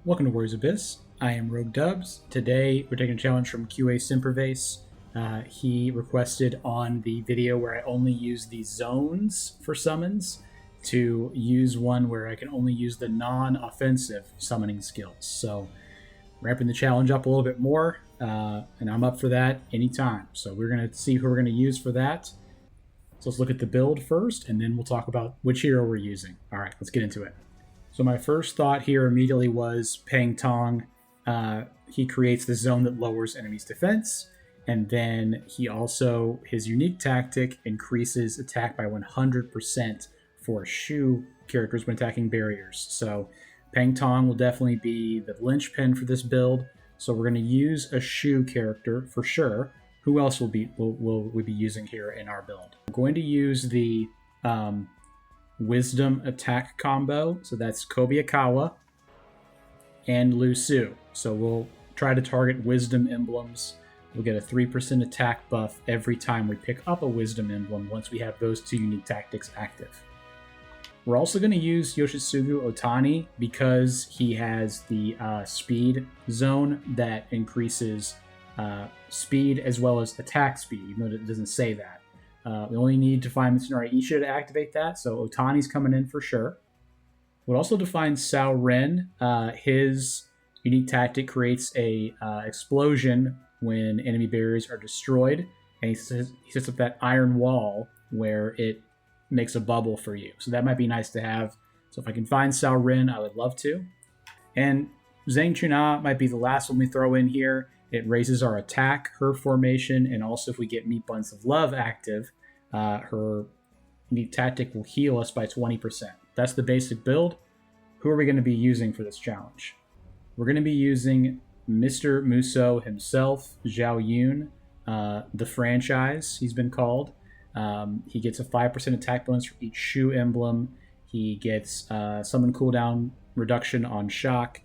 Welcome to Warriors Abyss. I am Rogue Dubs. Today we're taking a challenge from QA Simpervase. He requested on the video where I only use the zones for summons to use one where I can only use the non-offensive summoning skills. So ramping the challenge up a little bit more, and I'm up for that anytime. So we're going to see who we're going to use for that. So let's look at the build first, and then we'll talk about which hero we're using. All right, let's get into it. So my first thought here immediately was Pang Tong. He creates the zone that lowers enemies' defense, and then he also, his unique tactic increases attack by 100% for Shu characters when attacking barriers. So Pang Tong will definitely be the linchpin for this build. So we're going to use a Shu character for sure. Who else will we be using here in our build? I'm going to use the Wisdom attack combo. So that's Kobayakawa and Lu Su. So we'll try to target Wisdom emblems. We'll get a 3% attack buff every time we pick up a Wisdom emblem once we have those two unique tactics active. We're also going to use Yoshitsugu Otani because he has the speed zone that increases speed as well as attack speed, even though it doesn't say that. We only need to find Mitsunari Isha to activate that, so Otani's coming in for sure. We'll also define Sao Ren. His unique tactic creates a explosion when enemy barriers are destroyed, and he sets up that iron wall where it makes a bubble for you. So that might be nice to have. So if I can find Sao Ren, I would love to. And Zhang Chun'a might be the last one we throw in here. It raises our attack, her formation, and also if we get Meat Buns of Love active, her unique tactic will heal us by 20%. That's the basic build. Who are we going to be using for this challenge? We're going to be using Mr. Muso himself, Zhao Yun, the franchise, he's been called. He gets a 5% attack bonus for each Shu emblem. He gets summon cooldown reduction on shock,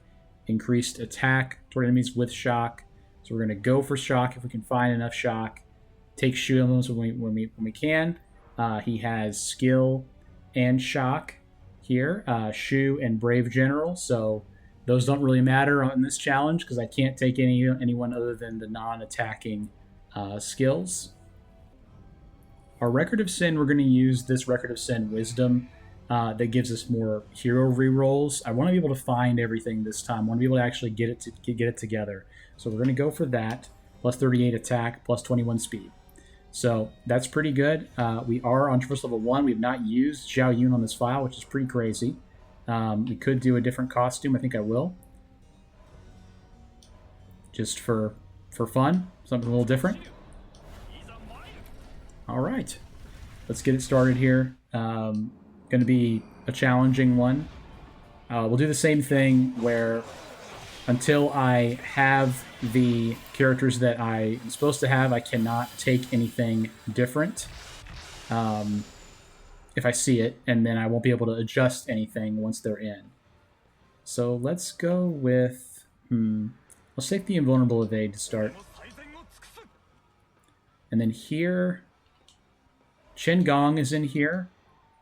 increased attack toward enemies with shock. So we're going to go for shock if we can find enough shock. Take Shu emblems when we can. He has skill and shock here, Shu and Brave General. So those don't really matter on this challenge because I can't take anyone other than the non-attacking skills. Our Record of Sin, we're going to use this Record of Sin Wisdom that gives us more hero rerolls. I want to be able to find everything this time. I want to be able to actually get it together. So we're going to go for that. Plus 38 attack, plus 21 speed. So that's pretty good. We are on Traverse Level 1. We have not used Zhao Yun on this file, which is pretty crazy. We could do a different costume. I think I will. Just for fun. Something a little different. All right. Let's get it started here. Going to be a challenging one. We'll do the same thing where until I have the characters that I am supposed to have, I cannot take anything different if I see it, and then I won't be able to adjust anything once they're in. So let's go with... let's take the Invulnerable Evade to start. And then here... Chen Gong is in here.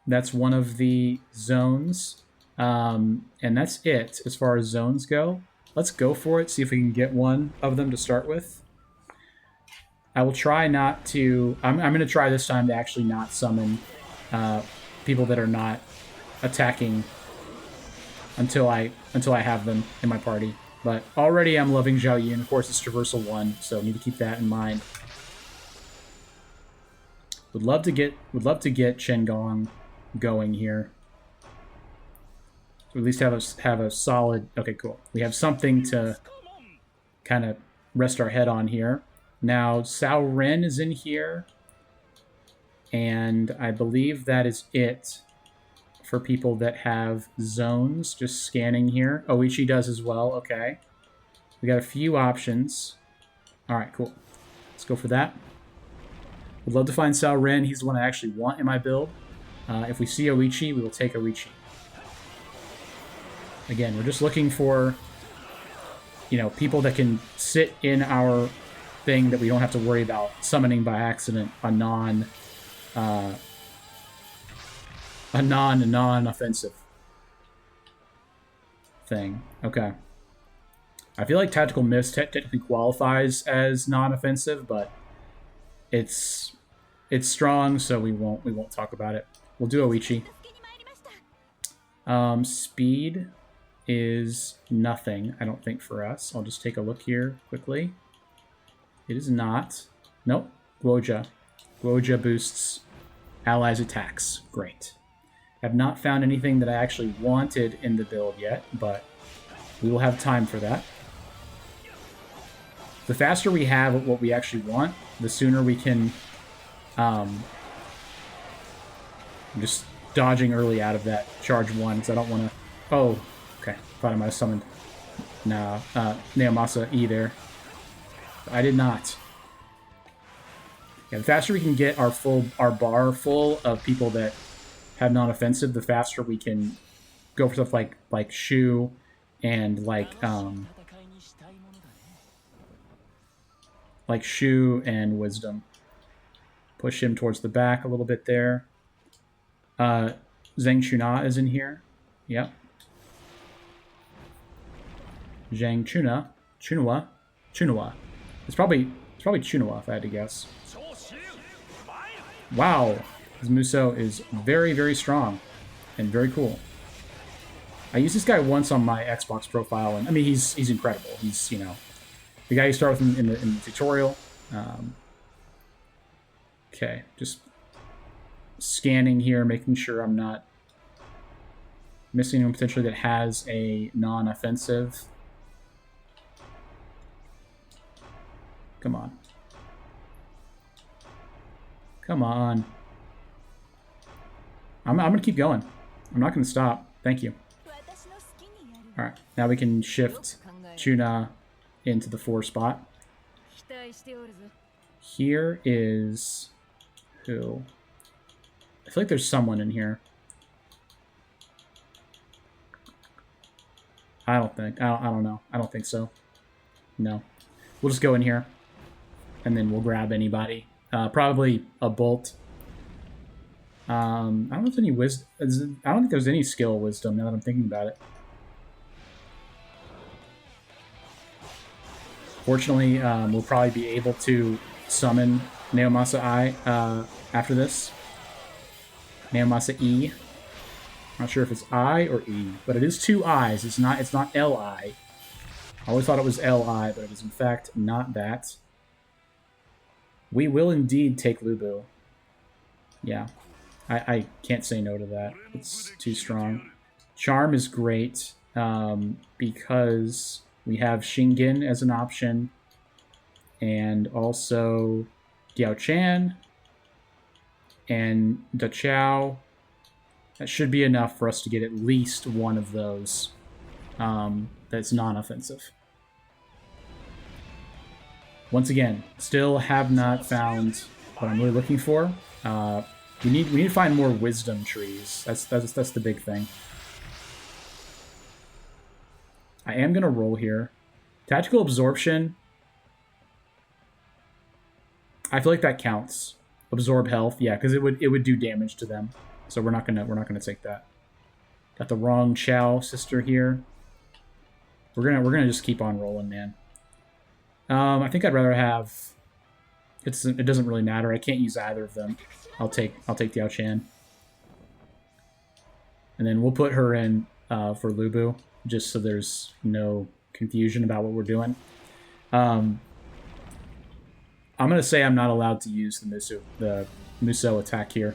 That's one of the zones. And that's it as far as zones go. Let's go for it, see if we can get one of them to start with. I will try not to... I'm going to try this time to actually not summon people that are not attacking until I have them in my party. But already I'm loving Zhao Yun. Of course, it's Traversal 1, so need to keep that in mind. Would love to get Chen Gong going here. So at least have a solid... Okay, cool. We have something to kind of rest our head on here. Now, Sao Ren is in here. And I believe that is it for people that have zones. Just scanning here. Oichi does as well. Okay. We got a few options. All right, cool. Let's go for that. Would love to find Sao Ren. He's the one I actually want in my build. If we see Oichi, we will take Oichi. Again, we're just looking for, people that can sit in our thing that we don't have to worry about summoning by accident a non-offensive thing. Okay. I feel like Tactical Mist technically qualifies as non-offensive, but it's strong, so we won't talk about it. We'll do Oichi. Speed is nothing, I don't think, for us. I'll just take a look here quickly. It is not. Nope. Guoja. Guoja boosts allies' attacks. Great. Have not found anything that I actually wanted in the build yet, but we will have time for that. The faster we have what we actually want, the sooner we can... I'm just dodging early out of that charge 1, because I don't want to... Oh, okay. Thought I might have summoned Naomasa E there. I did not. Yeah, the faster we can get our bar full of people that have non-offensive, the faster we can go for stuff like Shu and like Shu and Wisdom. Push him towards the back a little bit there. Zheng Chuna is in here. Yep. Zhang Chunua. It's probably Chunua if I had to guess. Wow, his Musou is very, very strong and very cool. I used this guy once on my Xbox profile, and I mean he's incredible. He's, you know, the guy you start with in the tutorial. Okay, just scanning here, making sure I'm not missing anyone potentially that has a non-offensive. Come on. Come on. I'm going to keep going. I'm not going to stop. Thank you. Alright, now we can shift Chuna into the 4 spot. Here is... who? I feel like there's someone in here. I don't know. I don't think so. No. We'll just go in here. And then we'll grab anybody. Probably a Bolt. I don't know if there's any wisdom. I don't think there's any skill wisdom now that I'm thinking about it. Fortunately, we'll probably be able to summon Naomasa I after this. Naomasa E. Not sure if it's I or E, but it is 2 I's. It's not L-I. I always thought it was L-I, but it is in fact not that. We will indeed take Lu Bu. Yeah. I can't say no to that. It's too strong. Charm is great because we have Shingen as an option. And also Diao Chan and Da Chao. That should be enough for us to get at least one of those that's non-offensive. Once again, still have not found what I'm really looking for. We need to find more wisdom trees. That's the big thing. I am gonna roll here. Tactical absorption. I feel like that counts. Absorb health, yeah, because it would do damage to them. So we're not gonna take that. Got the wrong Chao sister here. We're gonna just keep on rolling, man. I think I'd rather have. It doesn't really matter. I can't use either of them. I'll take Diao Chan, and then we'll put her in for Lu Bu, just so there's no confusion about what we're doing. I'm gonna say I'm not allowed to use the Musou attack here,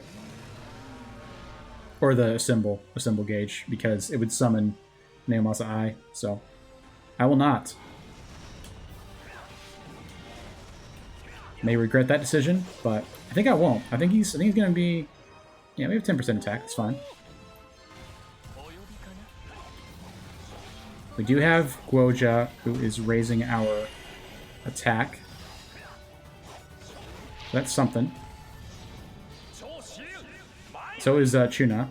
or the assemble gauge, because it would summon Naomasa I. So I will not. May regret that decision, but I think I won't. I think he's gonna be. Yeah, we have 10% attack. It's fine. We do have Guoja, who is raising our attack. That's something. So is Chuna.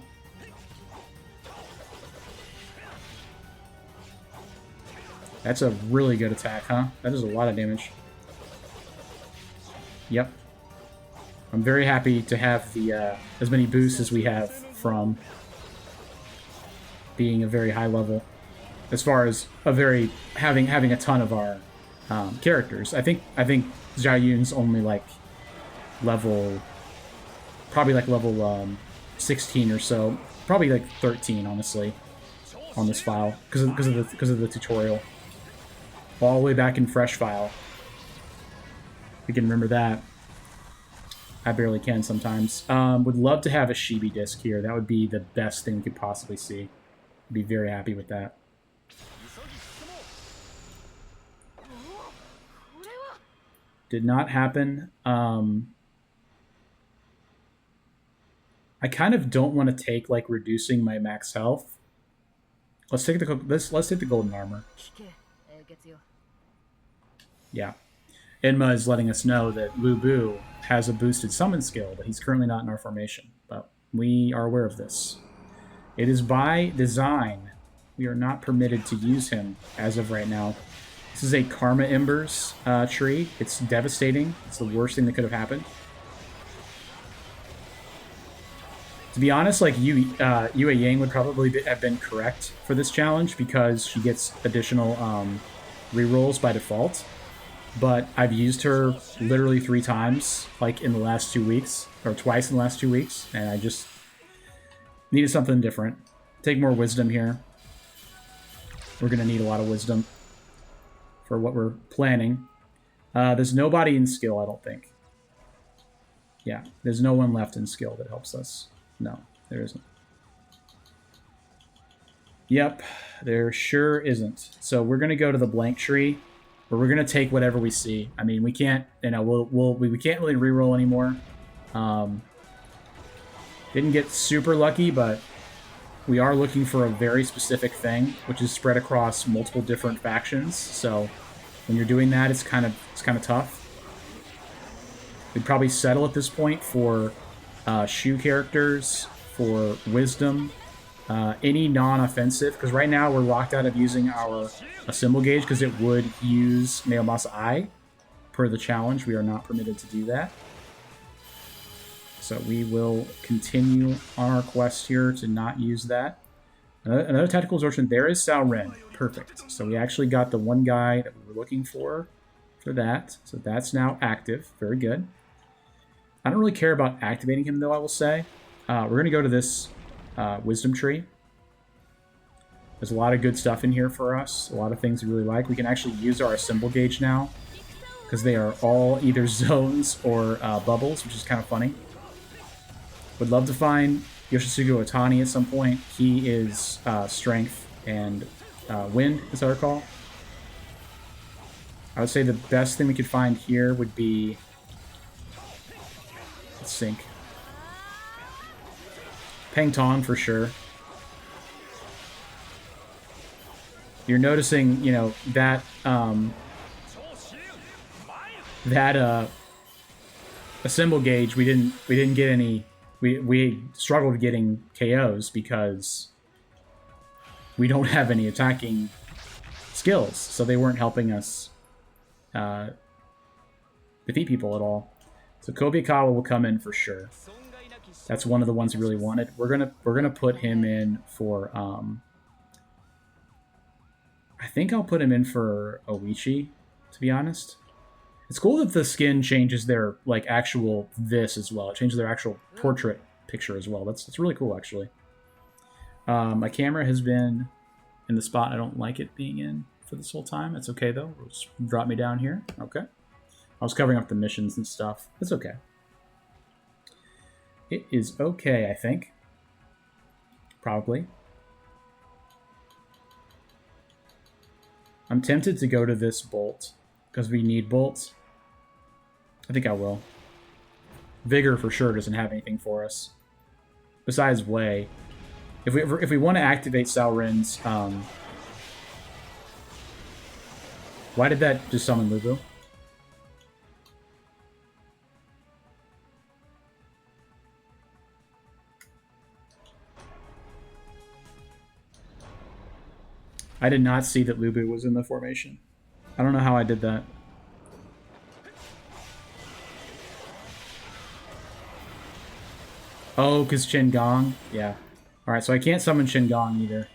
That's a really good attack, huh? That is a lot of damage. Yep. I'm very happy to have the as many boosts as we have from being a very high level. as far as a very having a ton of our characters. I think Zhao Yun's only like level, probably like level 16 or so, probably like 13 honestly on this file because of the tutorial. All the way back in fresh file. We can remember that. I barely can sometimes. Would love to have a Shibi disc here. That would be the best thing we could possibly see. I'd be very happy with that. Did not happen. I kind of don't want to take like reducing my max health. Let's take the golden armor. Yeah. Enma is letting us know that Lu Bu has a boosted summon skill, but he's currently not in our formation. But we are aware of this. It is by design. We are not permitted to use him as of right now. This is a Karma Embers tree. It's devastating. It's the worst thing that could have happened. To be honest, like Yue Yang would probably have been correct for this challenge because she gets additional rerolls by default. But I've used her literally 3 times, like in the last 2 weeks, or twice in the last 2 weeks, and I just needed something different. Take more wisdom here. We're going to need a lot of wisdom for what we're planning. There's nobody in skill, I don't think. Yeah, there's no one left in skill that helps us. No, there isn't. Yep, there sure isn't. So we're going to go to the blank tree. But we're gonna take whatever we see. I mean, we can't, you know, we can't really reroll anymore. Didn't get super lucky, but we are looking for a very specific thing, which is spread across multiple different factions. So when you're doing that, it's kind of tough. We'd probably settle at this point for Shu characters, for wisdom, any non-offensive, because right now we're locked out of using our assemble gauge because it would use Naomasa Eye per the challenge. We are not permitted to do that. So we will continue on our quest here to not use that. Another tactical absorption. There is Sao Ren. Perfect. So we actually got the one guy that we were looking for that. So that's now active. Very good. I don't really care about activating him, though, I will say. We're going to go to this wisdom tree. There's a lot of good stuff in here for us. A lot of things we really like. We can actually use our assemble gauge now because they are all either zones or bubbles, which is kind of funny. Would love to find Yoshitsugu Otani at some point. He is strength and wind, as I recall. I would say the best thing we could find here would be... Let's sync. Peng Tong for sure. You're noticing, you know, that assemble gauge. We didn't get any. We struggled getting KOs because we don't have any attacking skills, so they weren't helping us defeat people at all. So Kobayakawa will come in for sure. That's one of the ones we really wanted. We're gonna put him in for I think I'll put him in for Oichi, to be honest. It's cool that the skin changes their like actual this as well. It changes their actual portrait picture as well. That's really cool actually. My camera has been in the spot I don't like it being in for this whole time. It's okay though. It'll just drop me down here. Okay. I was covering up the missions and stuff. It's okay. It is okay, I think. Probably. I'm tempted to go to this bolt because we need bolts. I think I will. Vigor for sure doesn't have anything for us. Besides Wei. If we want to activate Sao Ren's... Why did that just summon Lu Bu? I did not see that Lu Bu was in the formation. I don't know how I did that. Oh, because Qin Gong? Yeah. Alright, so I can't summon Qin Gong either.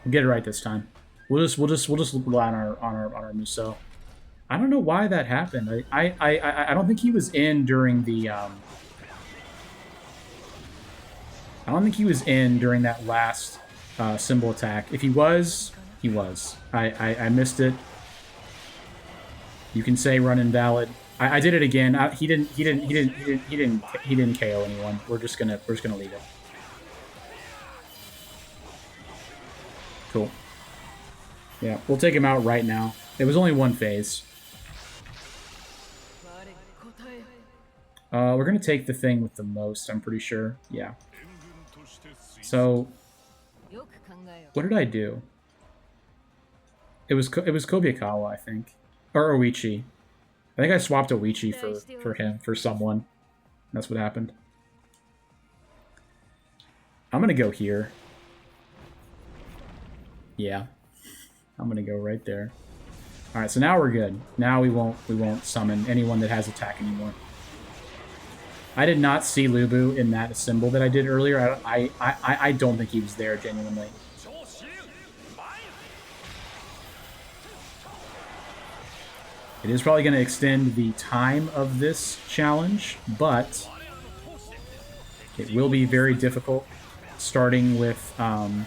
We'll get it right this time. We'll just rely on our Musou. I don't know why that happened. I don't think he was in during the I don't think he was in during that last symbol attack. If he was, he was. I missed it. You can say run invalid. I did it again. He didn't KO anyone. We're just gonna leave it. Cool. Yeah, we'll take him out right now. It was only one phase. We're gonna take the thing with the most, I'm pretty sure. Yeah. So, what did I do? It was Kobayakawa, I think, or Oichi. I think I swapped Oichi for someone. That's what happened. I'm gonna go here. Yeah, I'm gonna go right there. All right, so now we're good. Now we won't summon anyone that has attack anymore. I did not see Lubu in that symbol that I did earlier. I don't think he was there genuinely. It is probably going to extend the time of this challenge, but it will be very difficult, starting with, I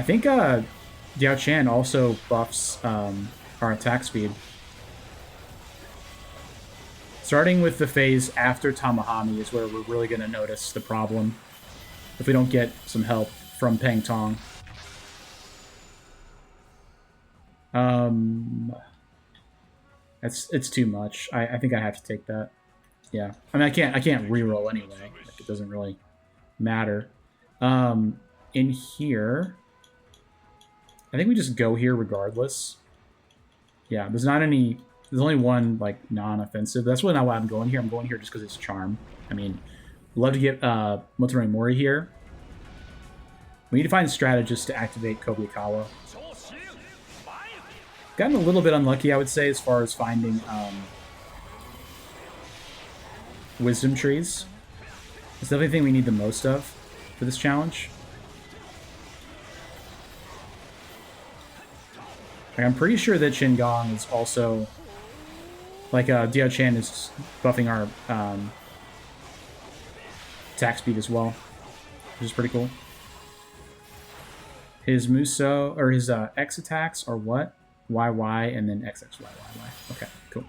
think Diao Chan also buffs our attack speed. Starting with the phase after Tamahami is where we're really going to notice the problem if we don't get some help from Peng Tong. It's too much. I think I have to take that. Yeah. I mean, I can't reroll anyway. Like, it doesn't really matter. In here, I think we just go here regardless. Yeah, there's only one, like, non-offensive. That's really not why I'm going here. I'm going here just because it's charm. I mean, I'd love to get Motoori Mori here. We need to find strategists to activate Kobayakawa. Gotten a little bit unlucky, I would say, as far as finding wisdom trees. It's definitely the thing we need the most of for this challenge. Like, I'm pretty sure that Shingon is also... Like, Diao Chan is buffing our attack speed as well, which is pretty cool. His Musou, or his X attacks are what? YY and then XXYYY. Okay, cool.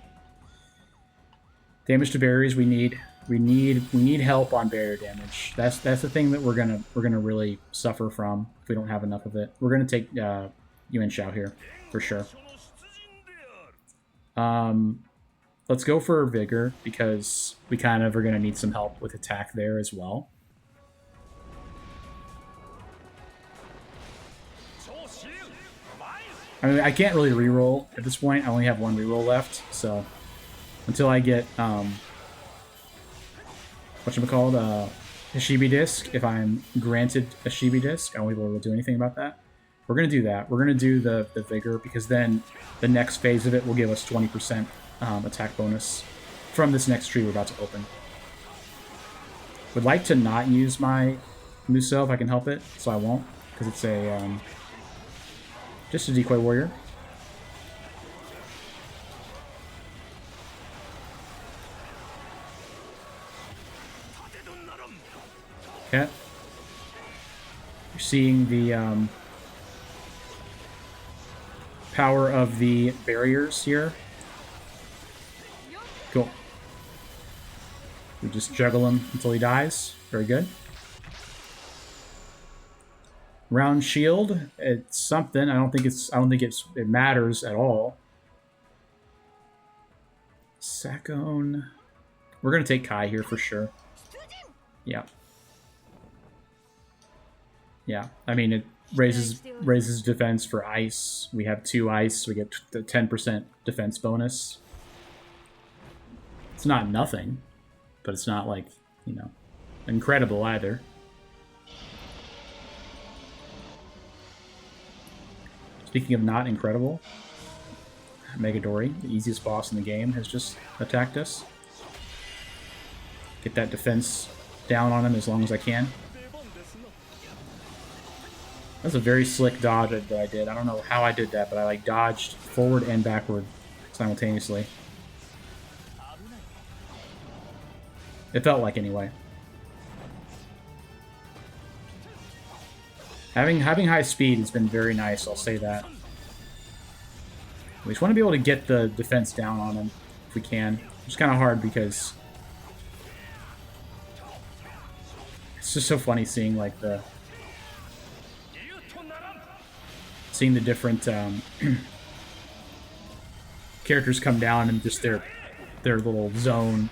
Damage to barriers we need. We need help on barrier damage. That's the thing that we're gonna really suffer from if we don't have enough of it. We're gonna take Yuan Shao here for sure. Let's go for Vigor because we kind of are gonna need some help with attack there as well. I mean, I can't really reroll at this point. I only have one reroll left, so until I get whatchamacallit, Hashibi Disc, if I'm granted a Hashibi Disc, I won't be able to do anything about that. We're gonna do that. We're gonna do the Vigor because then the next phase of it will give us 20% attack bonus from this next tree we're about to open. Would like to not use my Musou if I can help it, so I won't because it's a just a decoy warrior. Okay. You're seeing the power of the barriers here. Cool. We just juggle him until he dies. Very good. Round shield, it's something. I don't think it matters at all. Sakone. We're gonna take Kai here for sure. Yeah. Yeah. I mean, it raises defense for ice. We have 2 ice. We get the 10% defense bonus. It's not nothing, but it's not like, you know, incredible either. Speaking of not incredible, Megadori, the easiest boss in the game, has just attacked us. Get that defense down on him as long as I can. That's a very slick dodge that I did. I don't know how I did that, but I like dodged forward and backward simultaneously. It felt like anyway. Having high speed has been very nice, I'll say that. We just want to be able to get the defense down on him if we can. It's kind of hard because it's just so funny seeing like the different characters come down and just their little zone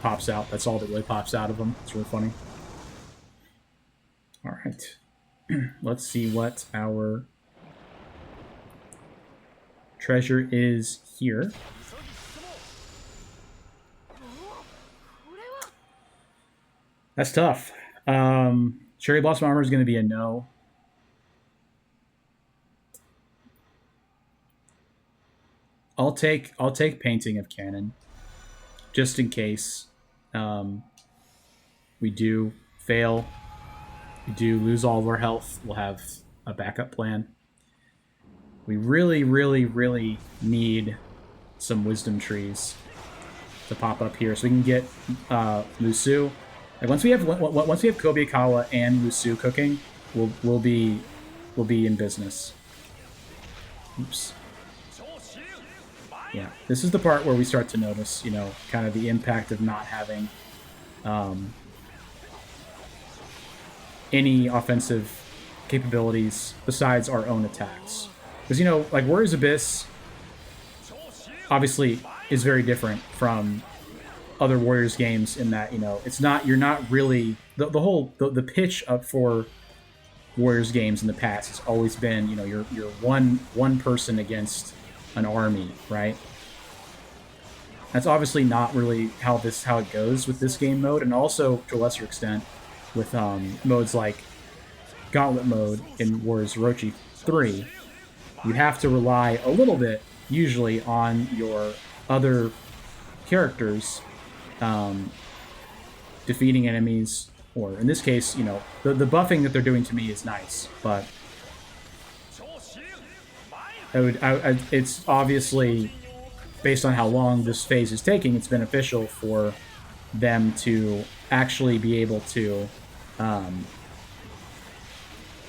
pops out. That's all that really pops out of them. It's really funny. All right, let's see what our treasure is here. That's tough. Cherry Blossom Armor is going to be a no. I'll take Painting of Cannon, just in case we do fail. We do lose all of our health. We'll have a backup plan. We really, really, really need some wisdom trees to pop up here, so we can get Musou. Like once we have Kobayakawa and Musou cooking, we'll be in business. Oops. Yeah, this is the part where we start to notice, you know, kind of the impact of not having any offensive capabilities besides our own attacks. Because, you know, like Warriors Abyss obviously is very different from other Warriors games in that, you know, it's not, you're not really, the pitch up for Warriors games in the past has always been, you know, you're one person against an army, right? That's obviously not really how it goes with this game mode, and also to a lesser extent with modes like Gauntlet mode in Warriors Orochi 3. You have to rely a little bit, usually, on your other characters defeating enemies, or in this case, you know, the buffing that they're doing to me is nice, but it's obviously, based on how long this phase is taking, it's beneficial for them to actually be able to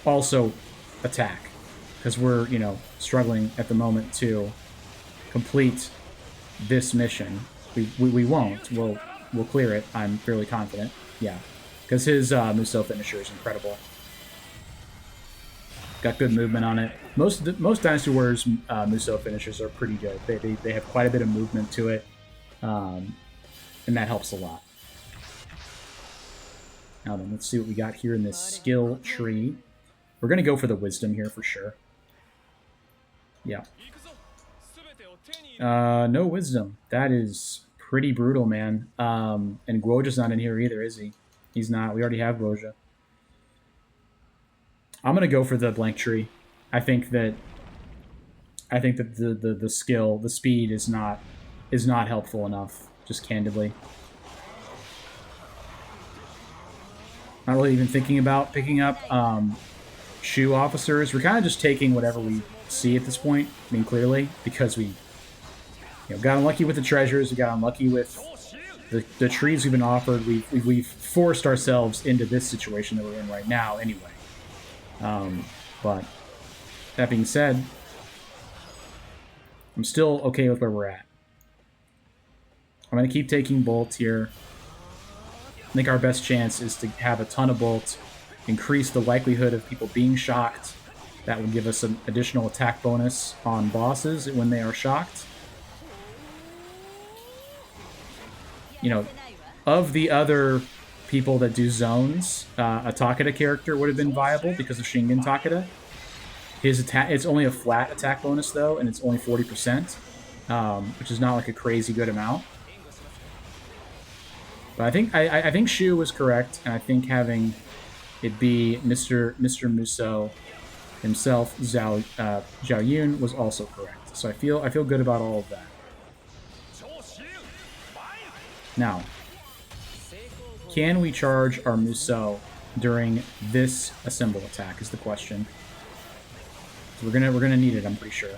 also attack, because we're, you know, struggling at the moment to complete this mission. We won't. We'll clear it, I'm fairly confident. Yeah, because his Musou finisher is incredible. Got good movement on it. Most Dynasty Warriors Musou finishers are pretty good. They have quite a bit of movement to it, and that helps a lot. Now then, let's see what we got here in this skill tree. We're going to go for the wisdom here for sure. Yeah. No wisdom. That is pretty brutal, man. And Guoja's not in here either, is he? He's not. We already have Guoja. I'm gonna go for the blank tree. I think that the skill, the speed is not helpful enough, just candidly. Not really even thinking about picking up Shu officers. We're kind of just taking whatever we see at this point. I mean, clearly, because we, you know, got unlucky with the treasures. We got unlucky with the trees we've been offered. We've forced ourselves into this situation that we're in right now. Anyway. But that being said, I'm still okay with where we're at. I'm going to keep taking bolts here. I think our best chance is to have a ton of bolts, increase the likelihood of people being shocked. That would give us an additional attack bonus on bosses when they are shocked. You know, of the other people that do zones, a Takeda character would have been viable because of Shingen Takeda. His attack, it's only a flat attack bonus though, and it's only 40%, which is not like a crazy good amount. But I think Shu was correct, and I think having it be Mr. Musou himself, Zhao Yun, was also correct. So I feel good about all of that. Now, can we charge our Musou during this assemble attack is the question. So we're gonna need it, I'm pretty sure.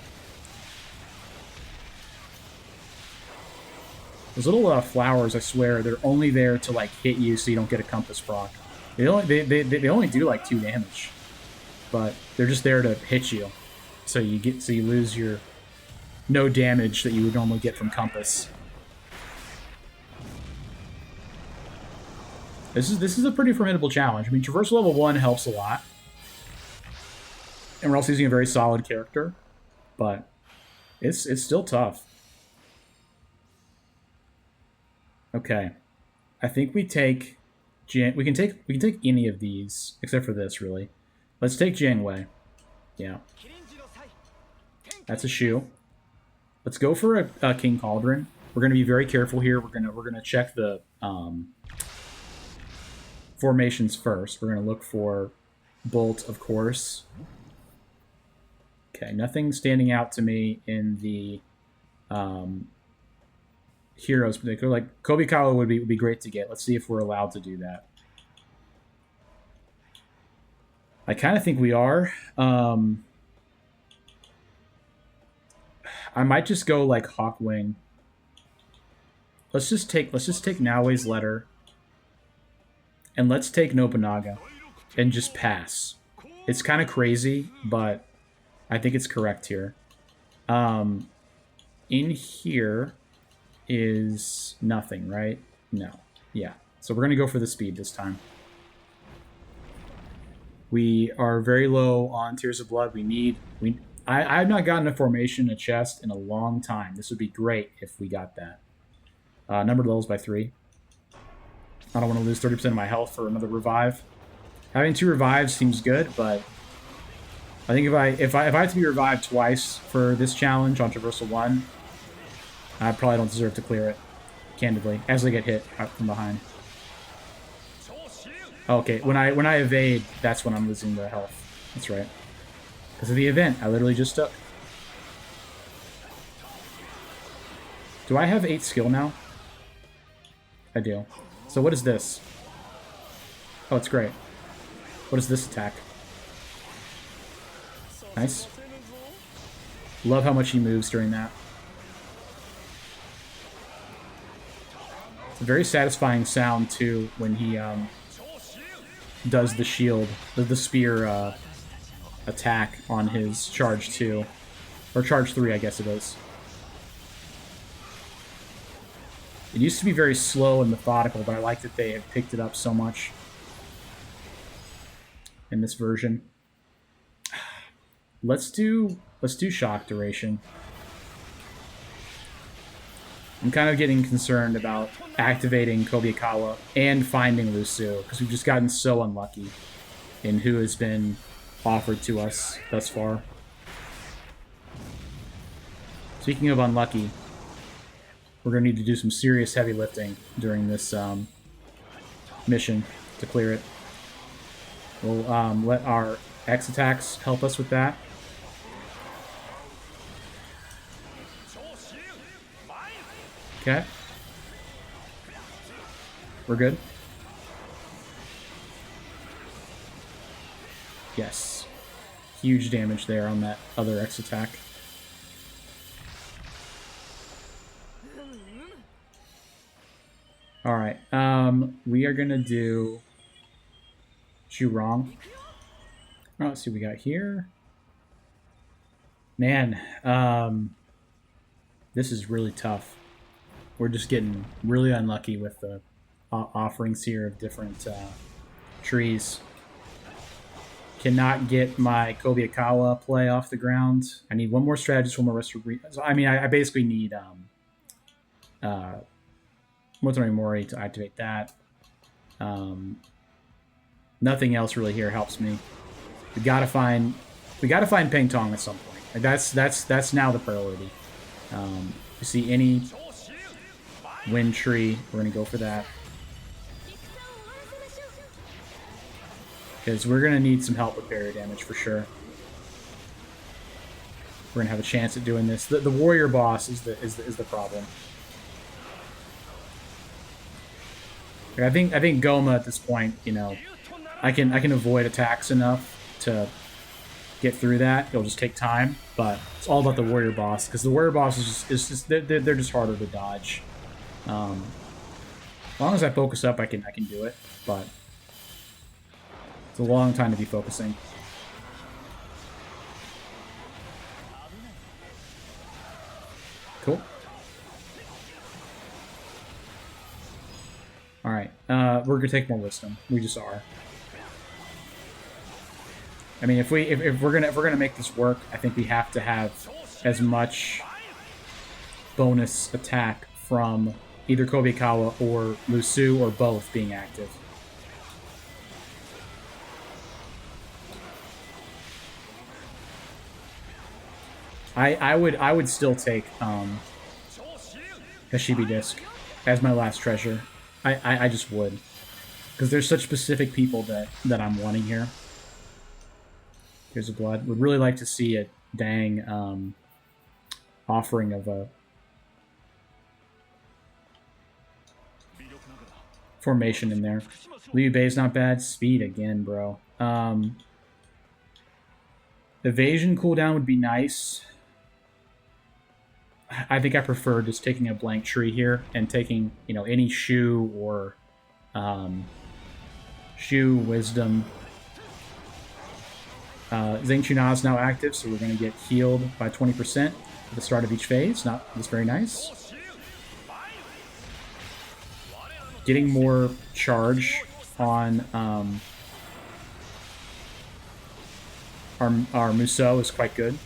Those little flowers, I swear, they're only there to like hit you so you don't get a compass proc. They only do like 2 damage, but they're just there to hit you, so you lose your no damage that you would normally get from compass. This is a pretty formidable challenge. I mean, Traversal level 1 helps a lot, and we're also using a very solid character, but it's still tough. Okay, I think we take we can take any of these except for this, really. Let's take Janwei. Yeah, that's a shoe. Let's go for a King Cauldron. We're gonna be very careful here. We're gonna check the formations first. We're gonna look for Bolt, of course. Okay, nothing standing out to me in the heroes particular. Like Kobikawa would be great to get. Let's see if we're allowed to do that. I kind of think we are. I might just go like Hawkwing. Let's just take Naoe's letter, and let's take Nobunaga, and just pass. It's kind of crazy, but I think it's correct here. In here is nothing, right? No. Yeah. So we're going to go for the speed this time. We are very low on Tears of Blood. I've not gotten a formation, a chest in a long time. This would be great if we got that. Numbered levels by 3. I don't want to lose 30% of my health for another revive. Having 2 revives seems good, but I think if I have to be revived twice for this challenge on Traversal 1, I probably don't deserve to clear it, candidly, as I get hit out from behind. Okay, when I evade, that's when I'm losing the health. That's right. Because of the event I literally just took. Do I have 8 skill now? I do. So what is this? Oh, it's great. What is this attack? Nice. Love how much he moves during that. It's a very satisfying sound, too, when he does the shield, the spear attack on his charge 2. Or charge 3, I guess it is. It used to be very slow and methodical, but I like that they have picked it up so much in this version. Let's do shock duration. I'm kind of getting concerned about activating Kobikawa and finding Lu Su, because we've just gotten so unlucky in who has been offered to us thus far. Speaking of unlucky, we're going to need to do some serious heavy lifting during this mission to clear it. We'll let our X attacks help us with that. Okay. We're good. Yes. Huge damage there on that other X attack. Alright. We are gonna do Zhurong. Oh, let's see what we got here. Man, this is really tough. We're just getting really unlucky with the offerings here of different trees. Cannot get my Kobikawa play off the ground. I need one more strategist, one more restoration. So, I mean, I basically need Motonori Mori to activate that. Nothing else really here helps me. We gotta find Peng Tong at some point. Like that's now the priority. You see any wind tree, we're gonna go for that. Because we're gonna need some help with barrier damage for sure. We're gonna have a chance at doing this. The warrior boss is the problem. Like, I think Goma at this point, you know, I can avoid attacks enough to get through that. It'll just take time, but it's all about the warrior boss, because the warrior boss is just they're just harder to dodge. As long as I focus up, I can do it, but it's a long time to be focusing. Cool. All right, we're gonna take more wisdom. We just are. I mean, if we're gonna make this work, I think we have to have as much bonus attack from either Kobe-Kawa or Lu Su, or both being active. I would still take Hashibi Disc as my last treasure. I just would, because there's such specific people that I'm wanting here. Here's a blood. Would really like to see a dang offering of a formation in there. Liu Bei's not bad. Speed again, bro. Evasion cooldown would be nice. I think I prefer just taking a blank tree here and taking, you know, any Shu or Shu, Wisdom. Zheng Chuna is now active, so we're going to get healed by 20% at the start of each phase. That's very nice. Getting more charge on our Musou is quite good.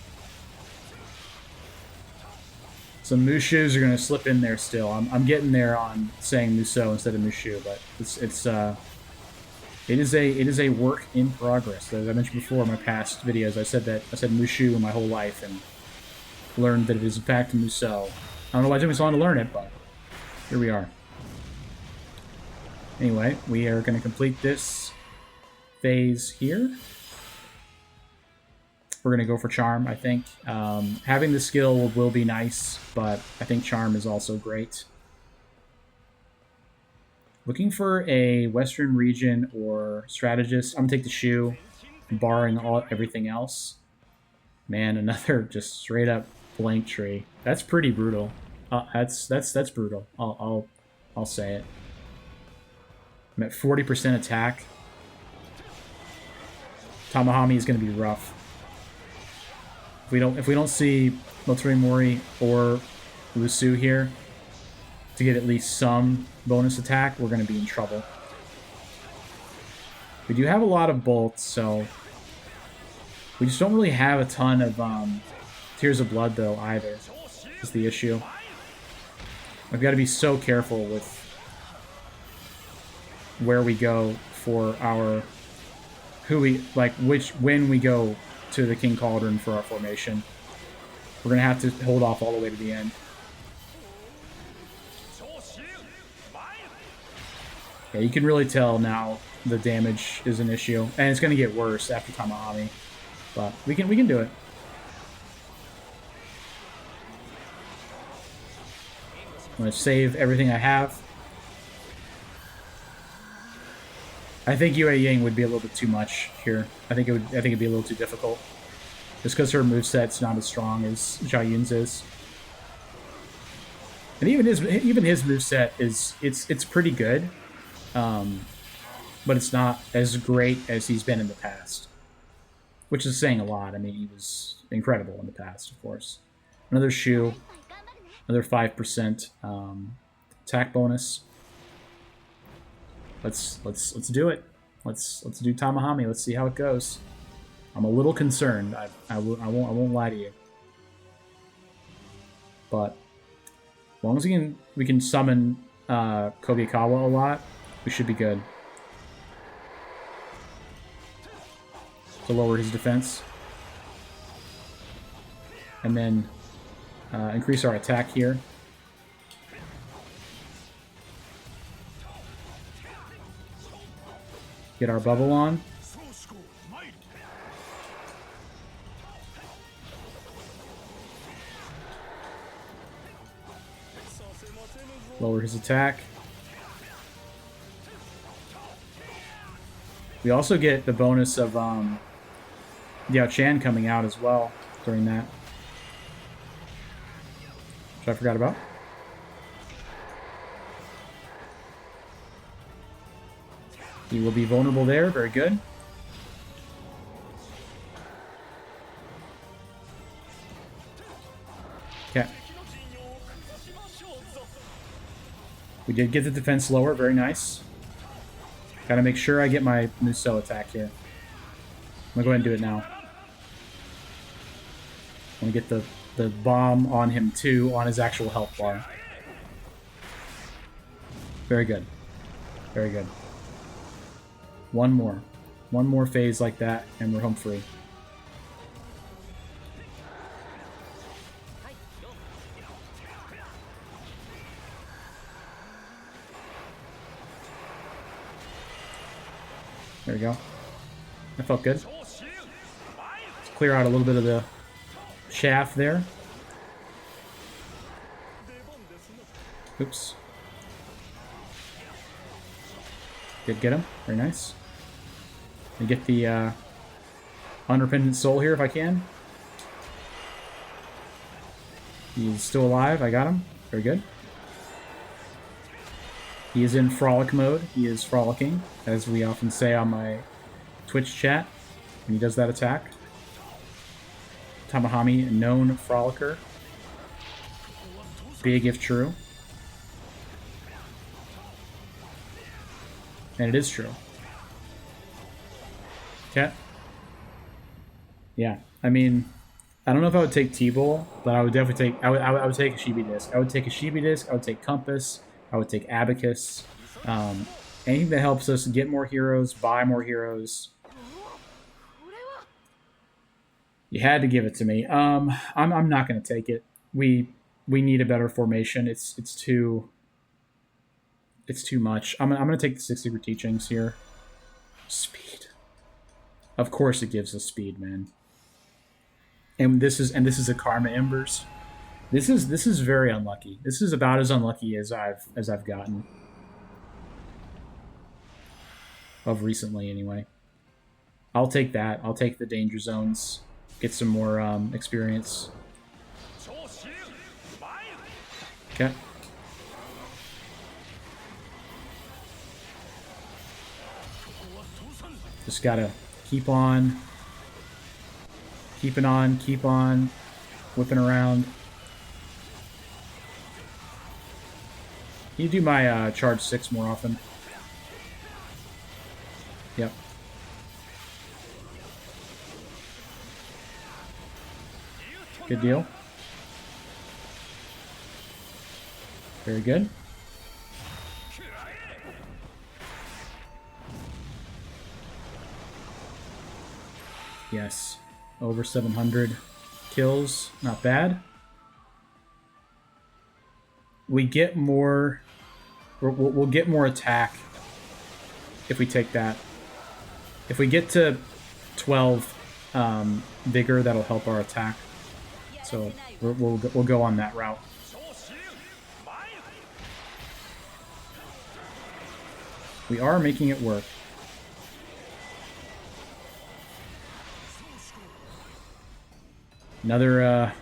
Some Mushus are going to slip in there still. I'm getting there on saying Musou instead of Mushu, but it is a work in progress. As I mentioned before in my past videos, I said Mushu my whole life and learned that it is in fact Musou. I don't know why it took me so long to learn it, but here we are. Anyway, we are going to complete this phase here. We're going to go for Charm, I think. Having the skill will be nice, but I think Charm is also great. Looking for a Western region or strategist. I'm going to take the Shu, barring everything else. Man, another just straight up blank tree. That's pretty brutal. That's brutal. I'll say it. I'm at 40% attack. Tamahami is going to be rough. If we don't see Motori Mori or Lu Su here to get at least some bonus attack, we're going to be in trouble. We do have a lot of bolts, so we just don't really have a ton of Tears of Blood, though, either, is the issue. I've got to be so careful with where we go for our... when we go to the King Cauldron for our formation. We're going to have to hold off all the way to the end. Yeah, you can really tell now the damage is an issue, and it's going to get worse after Tamahami, but we can do it. I'm going to save everything I have. I think Yue Ying would be a little bit too much here. I think it'd be a little too difficult, just because her moveset's not as strong as Zhao Yun's is. And even his moveset it's pretty good, but it's not as great as he's been in the past, which is saying a lot. I mean, he was incredible in the past, of course. Another Shu, another 5% attack bonus. Let's do it. Let's do Tamahami. Let's see how it goes. I'm a little concerned. I won't lie to you. But as long as we can summon Kobe-Kawa a lot, we should be good. To lower his defense. And then increase our attack here. Get our bubble on. Lower his attack. We also get the bonus of Yao Chan coming out as well during that. Which I forgot about. He will be vulnerable there. Very good. Okay. We did get the defense lower. Very nice. Gotta make sure I get my Musou attack here. I'm gonna go ahead and do it now. I'm gonna get the bomb on him too, on his actual health bar. Very good. Very good. One more. One more phase like that, and we're home free. There we go. That felt good. Let's clear out a little bit of the shaft there. Oops. Did get him. Very nice. And get the Unrepentant Soul here if I can. He's still alive. I got him. Very good. He is in frolic mode. He is frolicking, as we often say on my Twitch chat when he does that attack. Tamahami, a known frolicker. Big if true. And it is true. Okay. Yeah, I mean, I don't know if I would take T-Bull, but I would definitely take. I would take a Shibi Disc. I would take a Shibi Disc. I would take Compass. I would take Abacus. Anything that helps us get more heroes, buy more heroes. You had to give it to me. I'm not going to take it. We need a better formation. It's too much. I'm going to take the 6 Secret Teachings here. Speed. Of course it gives us speed, man. And this is a Karma Embers. This is very unlucky. This is about as unlucky as I've gotten. Of recently, anyway. I'll take that. I'll take the Danger Zones. Get some more experience. Okay. Just gotta keep on. Keeping on. Keep on. Whipping around. You do my charge 6 more often. Yep. Good deal. Very good. Yes. Over 700 kills. Not bad. We get more... We'll get more attack if we take that. If we get to 12 vigor, that'll help our attack. So we'll go on that route. We are making it work. Another,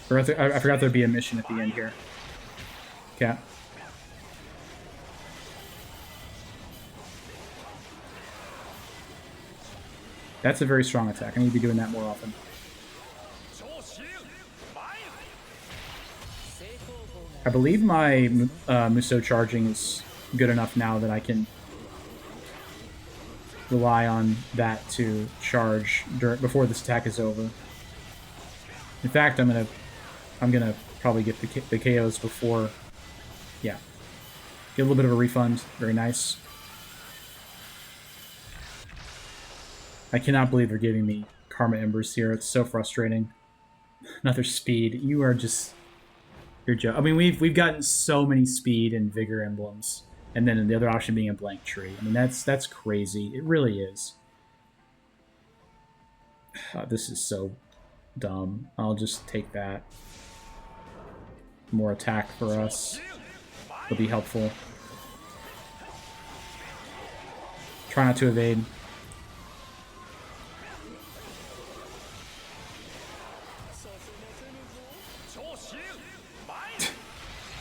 I forgot there'd be a mission at the end here. Okay. That's a very strong attack. I need to be doing that more often. I believe my Musou charging is good enough now that I can rely on that to charge before this attack is over. In fact, I'm gonna probably get the KOs before. Yeah, get a little bit of a refund. Very nice. I cannot believe they're giving me Karma Embers here. It's so frustrating. Another speed. You are just... You're joking. I mean, we've gotten so many speed and vigor emblems, and then the other option being a blank tree. I mean, that's crazy. It really is. This is so dumb. I'll just take that. More attack for us will be helpful. Try not to evade.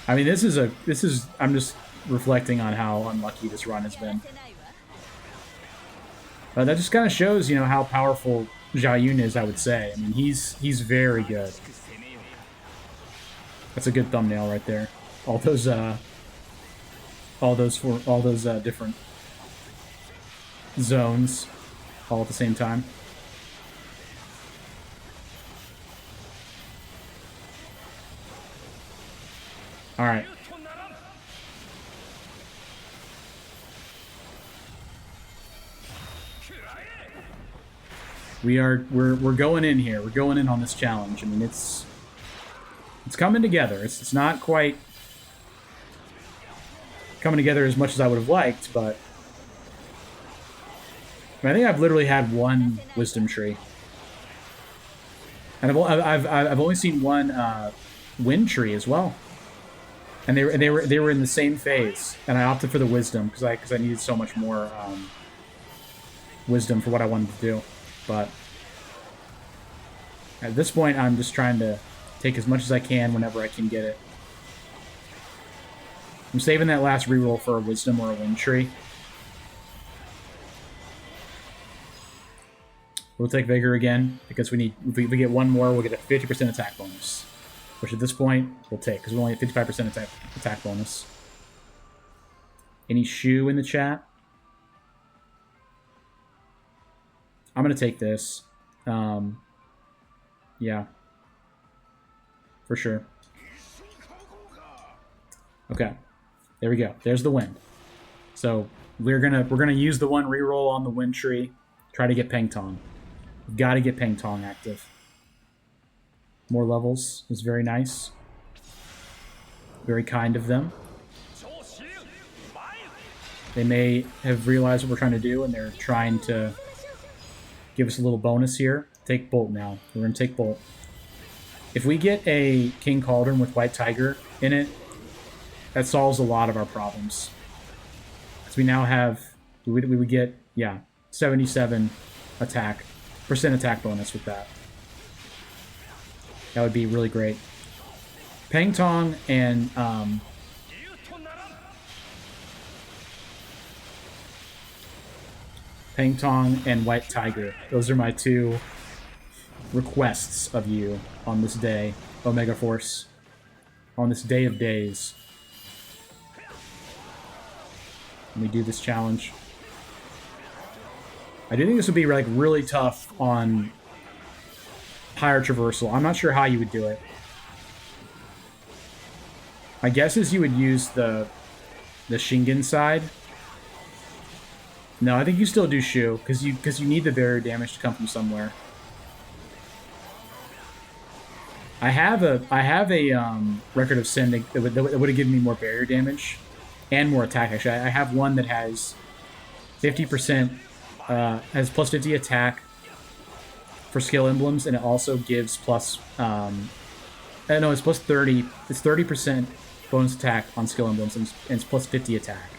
I mean, I'm just reflecting on how unlucky this run has been. But that just kind of shows, you know, how powerful Zhao Yun is, I would say. I mean, he's very good. That's a good thumbnail right there. All those different zones all at the same time. All right. We're going in here. We're going in on this challenge. I mean, it's coming together. It's not quite coming together as much as I would have liked, but I think I've literally had one wisdom tree, and I've only seen one wind tree as well, and they were in the same phase, and I opted for the wisdom because I needed so much more wisdom for what I wanted to do. But at this point, I'm just trying to take as much as I can whenever I can get it. I'm saving that last reroll for a wisdom or a wind tree. We'll take Vigor again because we need. If we get one more, we'll get a 50% attack bonus, which at this point we'll take because we only have 55% attack bonus. Any shoe in the chat? I'm gonna take this. Yeah, for sure. Okay, there we go. There's the wind. So we're gonna use the one reroll on the wind tree. Try to get Peng Tong. We've got to get Peng Tong active. More levels is very nice. Very kind of them. They may have realized what we're trying to do, and they're trying to give us a little bonus here. Take Bolt now. We're going to take Bolt. If we get a King Cauldron with White Tiger in it, that solves a lot of our problems. Because we now have... We would get, yeah, 77% attack bonus with that. That would be really great. Peng Tong and... Peng Tong and White Tiger. Those are my two requests of you on this day, Omega Force. On this day of days. Let me do this challenge. I do think this would be like really tough on higher traversal. I'm not sure how you would do it. My guess is you would use the Shingen side. No, I think you still do Shu because you need the barrier damage to come from somewhere. I have a Record of Sin that would have given me more barrier damage and more attack. Actually, I have one that has 50%, has plus 50 attack for skill emblems, and it also gives plus. No, it's plus 30. It's 30% bonus attack on skill emblems, and it's plus 50 attack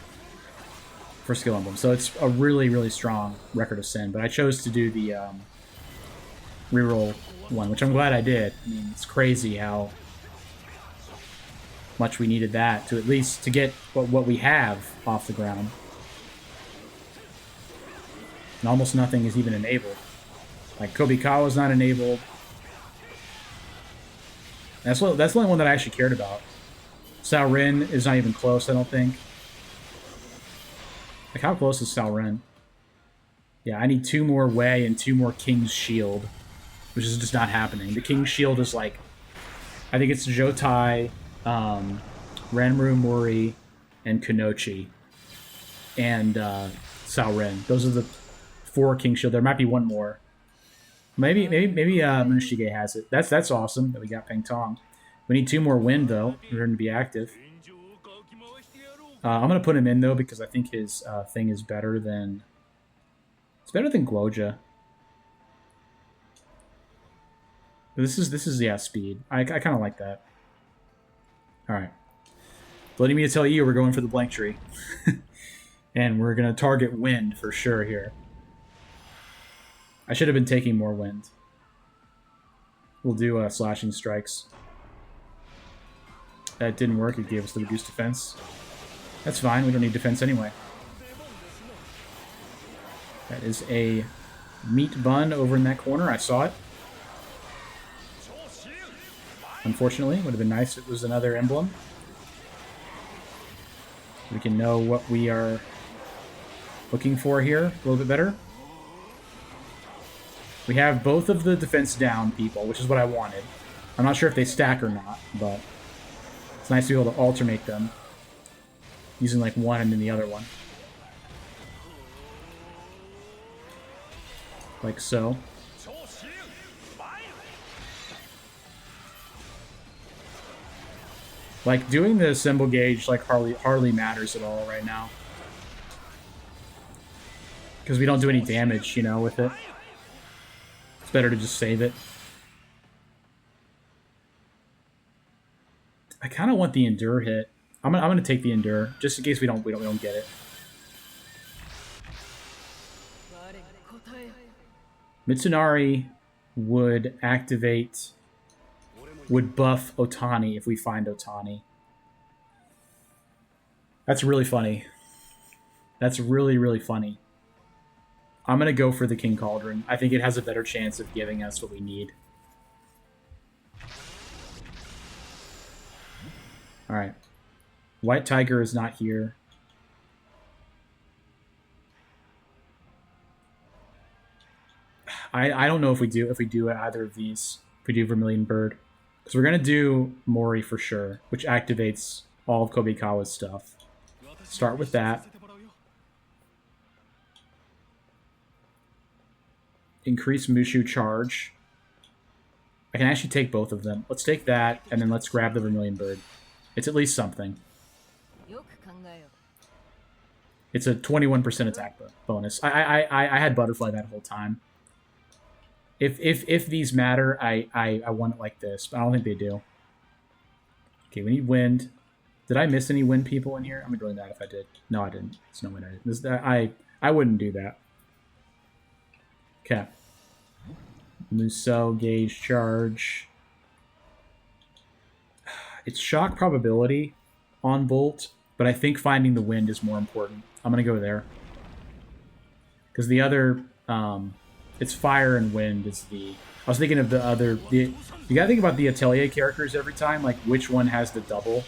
for skill emblems. So it's a really, really strong Record of Sin. But I chose to do the reroll one, which I'm glad I did. I mean, it's crazy how much we needed that to at least to get what we have off the ground. And almost nothing is even enabled. Like Kobikawa's not enabled. That's the only one that I actually cared about. Sao Rin is not even close, I don't think. Like, how close is Sao Rin? Yeah, I need 2 more Wei and 2 more King's Shield, which is just not happening. The King's Shield is like, I think it's Jotai, Ranmaru Mori, and Kunoichi, and Sao Rin. Those are the 4 King Shield. There might be one more. Maybe Monoshige has it. That's awesome that we got Peng Tong. We need 2 more wind though. We're going to be active. I'm going to put him in though because I think his thing is better than. It's better than Guoja. This is yeah, speed. I kind of like that. All right. Letting me to tell you, we're going for the blank tree, and we're going to target wind for sure here. I should have been taking more wind. We'll do slashing strikes. That didn't work. It gave us the reduced defense. That's fine. We don't need defense anyway. That is a meat bun over in that corner. I saw it. Unfortunately, would have been nice if it was another emblem. We can know what we are looking for here a little bit better. We have both of the defense down people, which is what I wanted. I'm not sure if they stack or not, but it's nice to be able to alternate them using like one and then the other one. Like so. Like, doing the symbol gauge like hardly matters at all right now. Because we don't do any damage, you know, with it. It's better to just save it. I kind of want the Endure hit. I'm gonna take the Endure, just in case we don't get it. Mitsunari would activate, would buff Otani if we find Otani. That's really funny. That's really, really funny. I'm going to go for the King Cauldron. I think it has a better chance of giving us what we need. Alright. White Tiger is not here. I don't know if we do either of these. If we do Vermilion Bird. Because we're going to do Mori for sure, which activates all of Kobikawa's stuff. Start with that. Increase Mushu charge. I can actually take both of them. Let's take that, and then let's grab the Vermilion Bird. It's at least something. It's a 21% attack bonus. I had Butterfly that whole time. If these matter, I want it like this, but I don't think they do. Okay, we need wind. Did I miss any wind people in here? I'm doing that if I did. No, I didn't. There's no wind. I wouldn't do that. Okay. Musou gauge charge. It's shock probability on Bolt, but I think finding the wind is more important. I'm gonna go there because the other, it's fire and wind is the. I was thinking of the other. You gotta think about the Atelier characters every time, like which one has the double,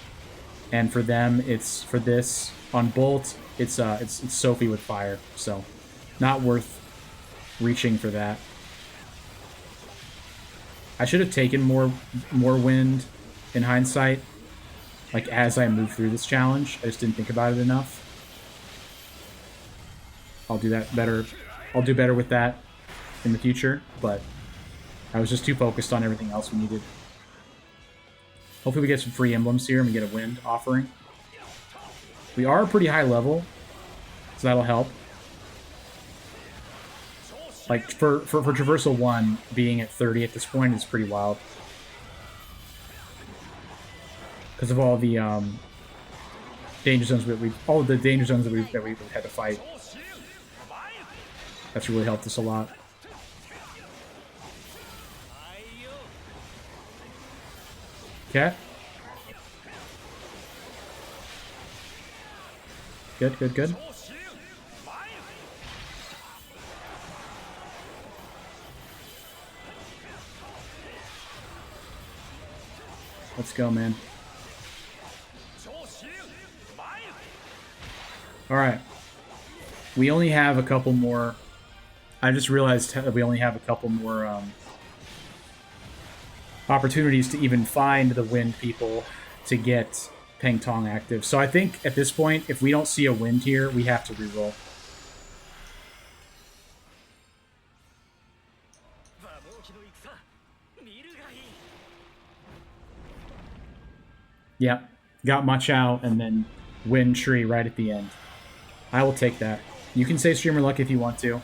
and for them, it's for this on Bolt. It's Sophie with fire, so not worth reaching for that. I should have taken more wind in hindsight, like as I move through this challenge. I just didn't think about it enough. I'll do that better. I'll do better with that in the future, but I was just too focused on everything else we needed. Hopefully we get some free emblems here and we get a wind offering. We are a pretty high level, so that'll help. Like, for Traversal 1, being at 30 at this point is pretty wild. Because of all the danger zones that we've had to fight. That's really helped us a lot. Okay. Good, good, good. Let's go, man. Alright. We only have a couple more. I just realized that we only have a couple more opportunities to even find the wind people to get Peng Tong active. So I think at this point, if we don't see a wind here, we have to reroll. Yeah, got Machao and then Wind Tree right at the end. I will take that. You can say Streamer Luck if you want to.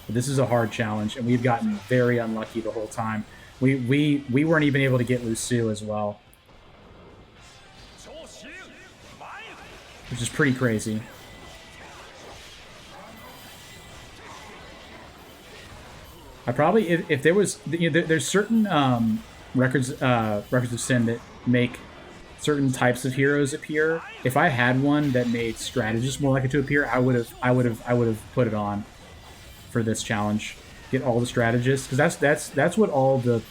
But this is a hard challenge, and we've gotten very unlucky the whole time. We weren't even able to get Lusu as well. Which is pretty crazy. I probably, if there was, you know, there's certain records of Sin that make certain types of heroes appear. If I had one that made strategists more likely to appear, I would have put it on for this challenge. Get all the strategists, because that's what all the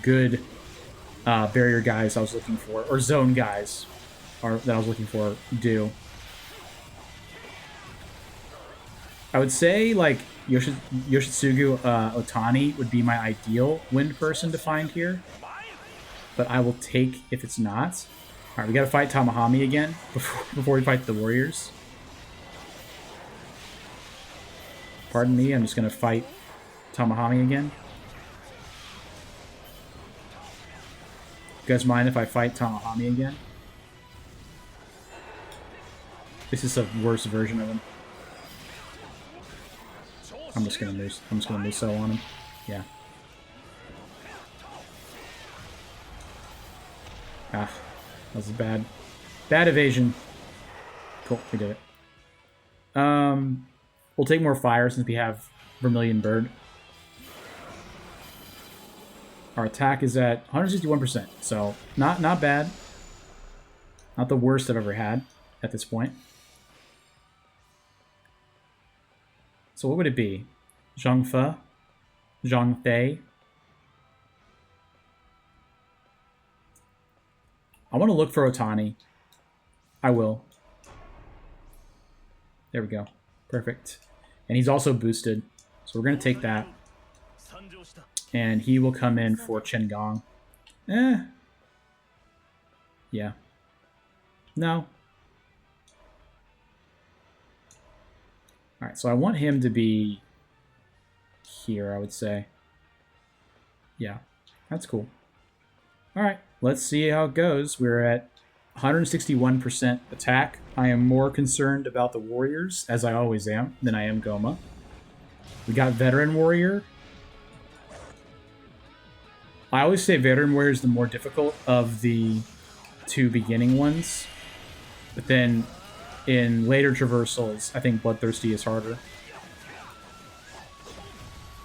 good barrier guys I was looking for, or zone guys that I was looking for, do. I would say like Yoshitsugu Otani would be my ideal wind person to find here, but I will take if it's not. All right, we got to fight Tamahami again before we fight the Warriors. Pardon me, I'm just going to fight Tamahami again. You guys mind if I fight Tamahami again? This is a worse version of him. I'm just gonna Musou on him. Yeah. Ah, that was a bad evasion. Cool, we did it. We'll take more fire since we have Vermilion Bird. Our attack is at 161%, so not bad. Not the worst I've ever had at this point. So what would it be? Zhang Fe? Zhang Fei? I want to look for Otani. I will. There we go. Perfect. And he's also boosted. So we're going to take that. And he will come in for Chen Gong. Yeah. No. Alright, so I want him to be here, I would say. Yeah, that's cool. Alright, let's see how it goes. We're at 161% attack. I am more concerned about the Warriors, as I always am, than I am Goma. We got Veteran Warrior. I always say Veteran Warrior is the more difficult of the two beginning ones. But then in later traversals, I think Bloodthirsty is harder.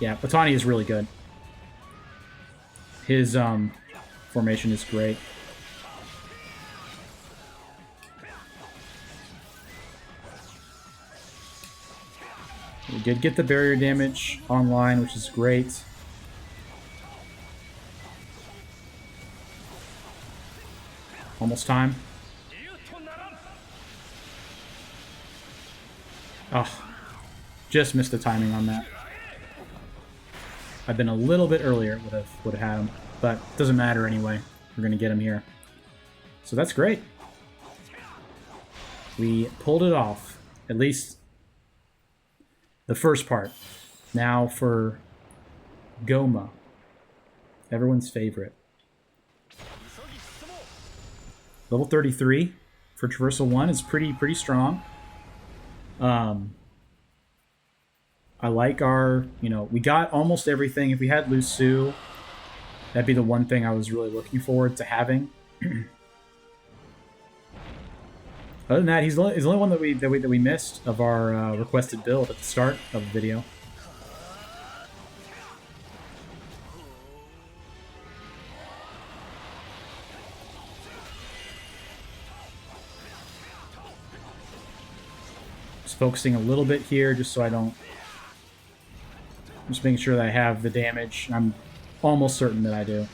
Yeah, Otani is really good. His formation is great. We did get the barrier damage online, which is great. Almost time. Oh, just missed the timing on that. I've been a little bit earlier, would have had him, but doesn't matter anyway. We're gonna get him here, so that's great. We pulled it off, at least the first part. Now for Goma, everyone's favorite. Level 33 for Traversal 1 is pretty strong. I like our, we got almost everything. If we had Lu Su, that'd be the one thing I was really looking forward to having. Other than that, he's the only one that we missed of our requested build at the start of the video. Just focusing a little bit here, just so I don't. Just making sure that I have the damage. I'm almost certain that I do.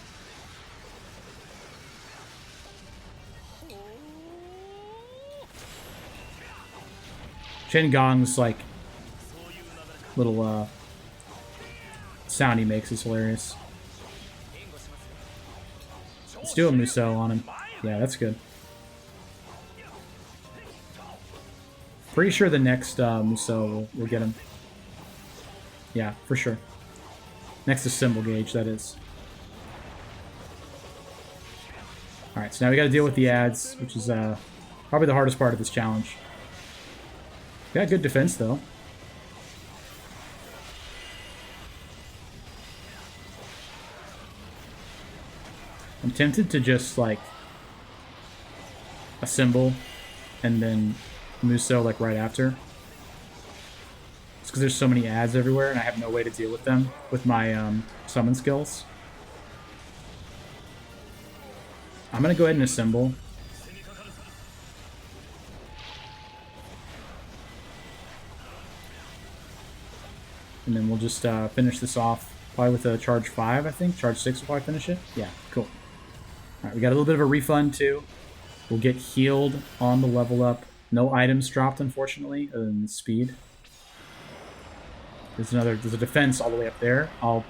Chen Gong's like little sound he makes is hilarious. Let's do a Musou on him. Yeah, that's good. Pretty sure the next Musou will get him. Yeah, for sure. Next to Symbol Gauge, that is. Alright, so now we gotta deal with the ads, which is probably the hardest part of this challenge. Got good defense, though. I'm tempted to just, like, assemble and then Musou, like, right after. It's because there's so many ads everywhere and I have no way to deal with them with my summon skills. I'm going to go ahead and assemble and then we'll just finish this off probably with a charge 5, I think. Charge 6 will probably finish it. Yeah, cool. All right, we got a little bit of a refund too. We'll get healed on the level up. No items dropped, unfortunately, other than speed. There's a defense all the way up there. I'll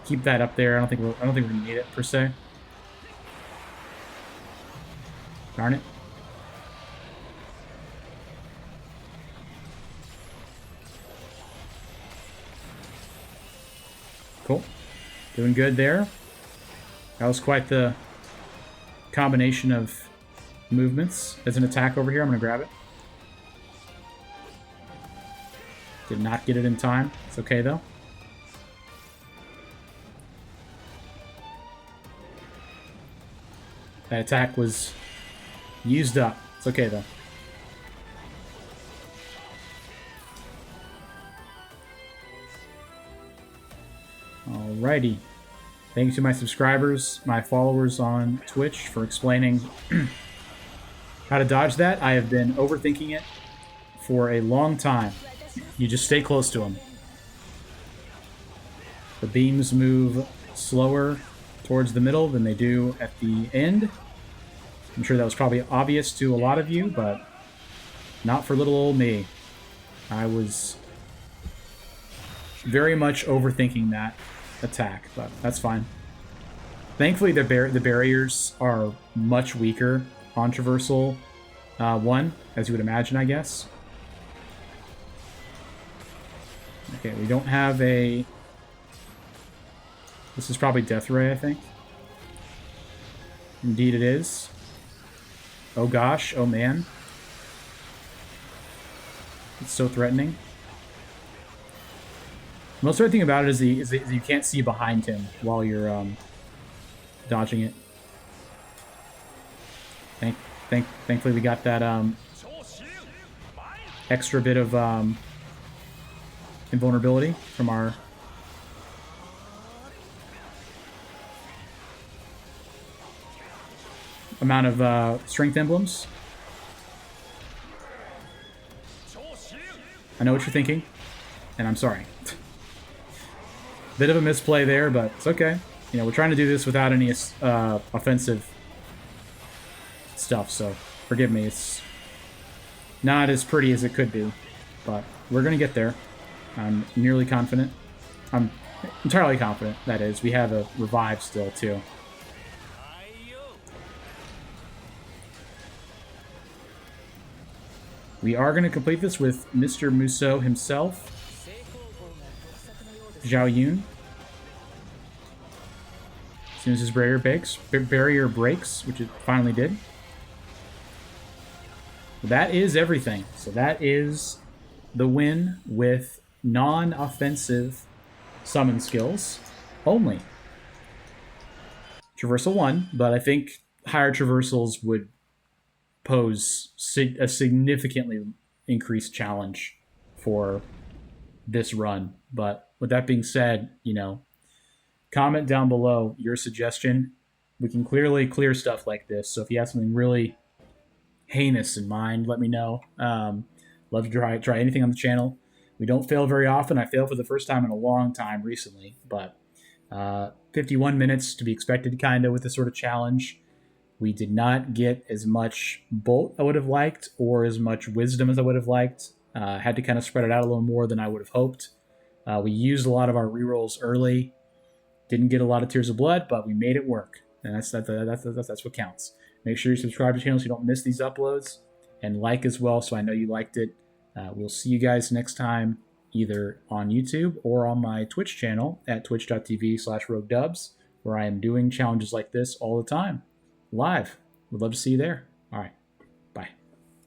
keep that up there. I don't think we're gonna need it per se. Darn it. Cool. Doing good there. That was quite the combination of movements. There's an attack over here. I'm going to grab it. Did not get it in time. It's okay, though. That attack was used up. It's okay, though. Alrighty. Thank you to my subscribers, my followers on Twitch for explaining how to dodge that. I have been overthinking it for a long time. You just stay close to them. The beams move slower towards the middle than they do at the end. I'm sure that was probably obvious to a lot of you, but not for little old me. I was very much overthinking that attack, but that's fine. Thankfully, the barriers are much weaker on Traversal 1, as you would imagine, I guess. Okay, we don't have a... This is probably Death Ray, I think. Indeed it is. Oh gosh, oh man. It's so threatening. The most threatening thing about it is you can't see behind him while you're dodging it. Thankfully we got that extra bit of invulnerability from our amount of strength emblems. I know what you're thinking, and I'm sorry. Bit of a misplay there, but it's okay. You know, we're trying to do this without any offensive stuff, so forgive me. It's not as pretty as it could be, but we're going to get there. I'm nearly confident. I'm entirely confident, that is. We have a revive still, too. We are going to complete this with Mr. Musou himself. Zhao Yun. As soon as his barrier breaks, which it finally did. That is everything. So that is the win with non-offensive summon skills only. Traversal 1, but I think higher traversals would pose a significantly increased challenge for this run. But with that being said, you know, comment down below your suggestion. We can clearly clear stuff like this. So if you have something really heinous in mind, let me know. Love to try anything on the channel. We don't fail very often. I failed for the first time in a long time recently, but 51 minutes to be expected kind of with this sort of challenge. We did not get as much bolt I would have liked or as much wisdom as I would have liked. Had to kind of spread it out a little more than I would have hoped. We used a lot of our rerolls early. Didn't get a lot of Tears of Blood, but we made it work. And that's what counts. Make sure you subscribe to the channel so you don't miss these uploads. And like as well so I know you liked it. We'll see you guys next time either on YouTube or on my Twitch channel at twitch.tv/roguedubs, where I am doing challenges like this all the time. Live. Would love to see you there. All right.